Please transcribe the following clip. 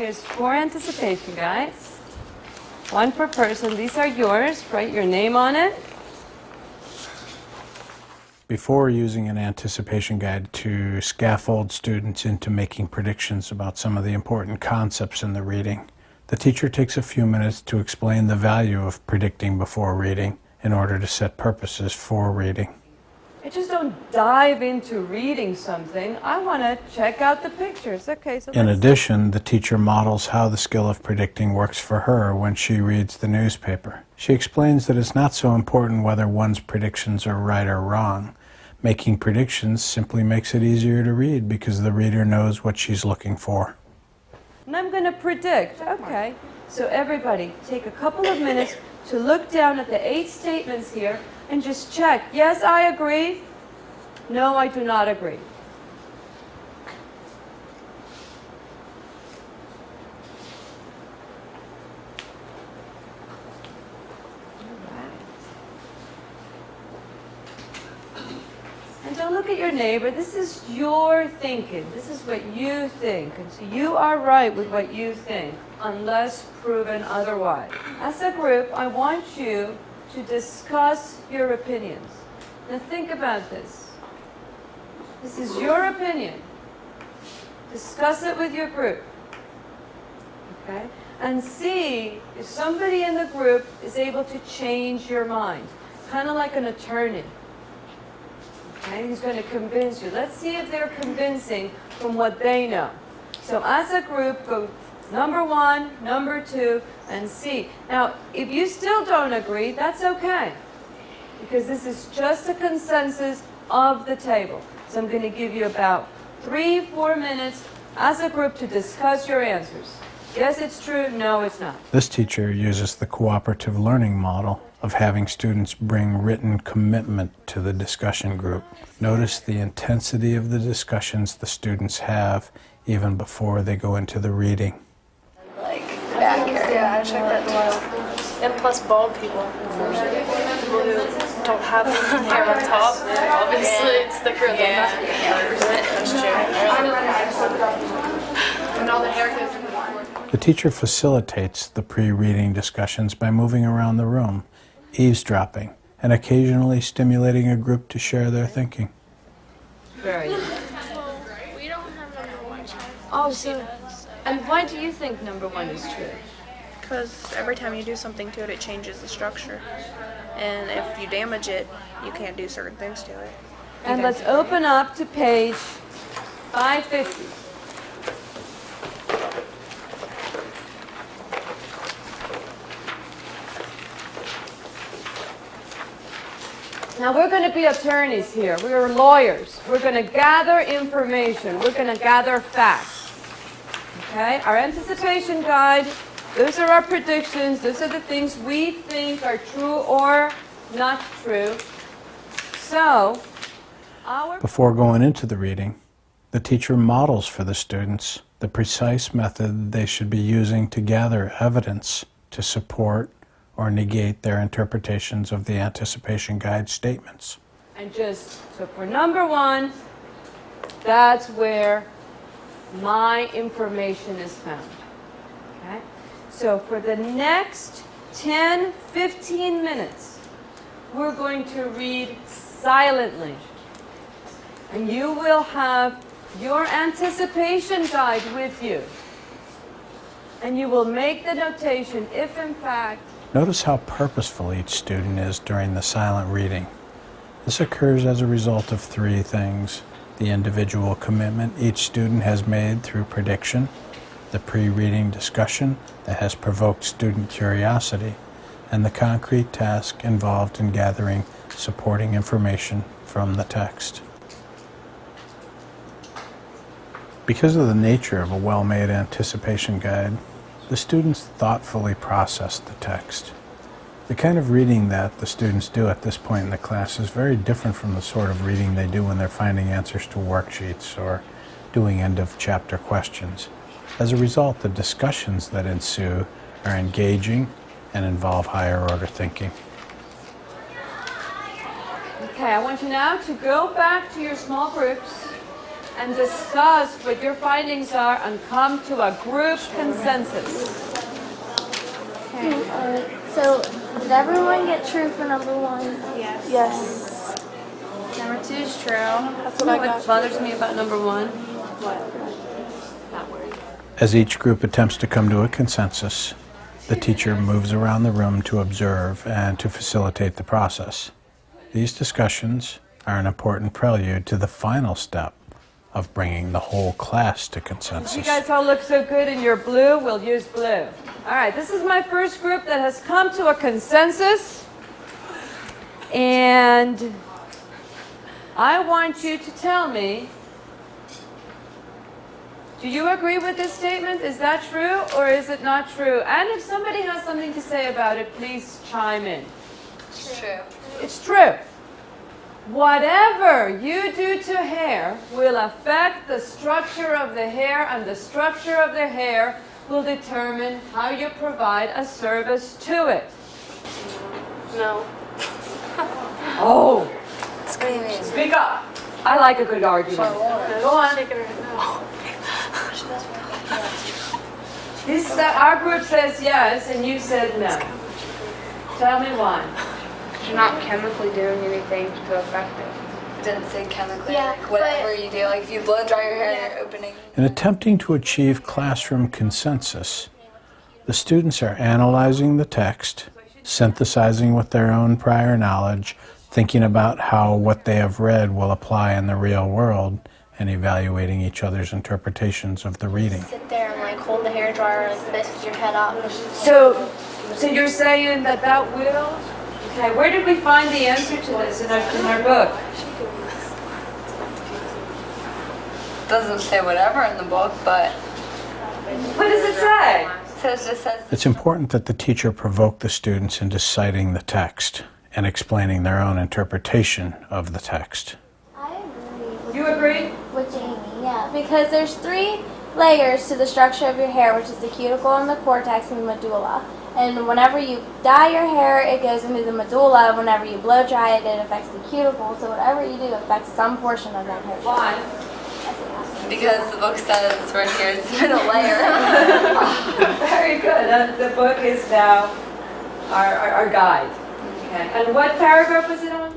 is 4 anticipation guides, 1 per person. These are yours. Write your name on it. Before using an anticipation guide to scaffold students into making predictions about some of the important concepts in the reading, the teacher takes a few minutes to explain the value of predicting before reading in order to set purposes for reading. I just don't dive into reading something. I want to check out the pictures. Okay, so in addition, the teacher models how the skill of predicting works for her when she reads the newspaper. She explains that it's not so important whether one's predictions are right or wrong. Making predictions simply makes it easier to read because the reader knows what she's looking for. And I'm going to predict. Okay, so everybody take a couple of minutes to look down at the 8 statements here and just check. Yes, I agree. No, I do not agree. And don't look at your neighbor. This is your thinking. This is what you think. And so you are right with what you think, unless proven otherwise. As a group, I want you to discuss your opinions. Now think about this. This is your opinion. Discuss it with your group. Okay? And see if somebody in the group is able to change your mind. Kind of like an attorney. Okay? He's going to convince you. Let's see if they're convincing from what they know. So as a group, go number 1, number 2, and see. Now, if you still don't agree, that's okay. Because this is just a consensus of the table. So I'm going to give you about 3-4 minutes as a group to discuss your answers. Yes, it's true. No, it's not. This teacher uses the cooperative learning model of having students bring written commitment to the discussion group. Notice the intensity of the discussions the students have even before they go into the reading. Like back here. Yeah, I checked that too. And plus bald people. People who don't have hair on top. Obviously, it's thicker than that. That's true. And all the haircuts. The teacher facilitates the pre-reading discussions by moving around the room, eavesdropping, and occasionally stimulating a group to share their thinking. Very good. We don't have number 1 choice. Oh, so, and why do you think number 1 is true? Because every time you do something to it, it changes the structure. And if you damage it, you can't do certain things to it. And let's open up to page 550. Now we're going to be attorneys here. We're lawyers. We're going to gather information. We're going to gather facts. Okay? Our anticipation guide, those are our predictions. Those are the things we think are true or not true. So, Before going into the reading, the teacher models for the students the precise method they should be using to gather evidence to support or negate their interpretations of the anticipation guide statements. And so for number 1, that's where my information is found. Okay? So for the next 10, 15 minutes, we're going to read silently. And you will have your anticipation guide with you. And you will make the notation if in fact. Notice how purposeful each student is during the silent reading. This occurs as a result of 3 things: the individual commitment each student has made through prediction, the pre-reading discussion that has provoked student curiosity, and the concrete task involved in gathering supporting information from the text. Because of the nature of a well-made anticipation guide, the students thoughtfully process the text. The kind of reading that the students do at this point in the class is very different from the sort of reading they do when they're finding answers to worksheets or doing end-of-chapter questions. As a result, the discussions that ensue are engaging and involve higher-order thinking. Okay, I want you now to go back to your small groups and discuss what your findings are and come to a group consensus. So, did everyone get true for number 1? Yes. Number 2 is true. That's You what know I what got. bothers me about number 1? Not worried. As each group attempts to come to a consensus, the teacher moves around the room to observe and to facilitate the process. These discussions are an important prelude to the final step of bringing the whole class to You consensus. guys all look so good in your blue, we'll use blue. All right, this is my first group that has come to a consensus. And I want you to tell me, do you agree with this statement? Is that true or is it not true? And if somebody has something to say about it, please chime in. It's true. It's true. Whatever you do to hair will affect the structure of the hair, and the structure of the hair will determine how you provide a service to it. No. Oh, What do you mean? speak up. I like a good argument. Go on. Our group says yes, and you said no. Tell me why. You're not chemically doing anything to affect it. Didn't say chemically. Yeah, like whatever you do, like if you blow dry your hair and you're opening. In attempting to achieve classroom consensus, the students are analyzing the text, synthesizing with their own prior knowledge, thinking about how what they have read will apply in the real world, and evaluating each other's interpretations of the reading. Sit there and like hold the hair dryer like this with your head up. So you're saying that will? Okay, where did we find the answer to this in our book? Doesn't say whatever in the book, but What does it say? it just says. It's important that the teacher provoke the students into citing the text and explaining their own interpretation of the text. I agree You agree? with Jamie, yeah, because there's 3 layers to the structure of your hair, which is the cuticle and the cortex and the medulla. And whenever you dye your hair, it goes into the medulla. Whenever you blow dry it, it affects the cuticle. So whatever you do affects some portion of that hair. Why? Because the book says right here it's been a layer. Very good. The book is now our guide. Okay. And what paragraph is it on?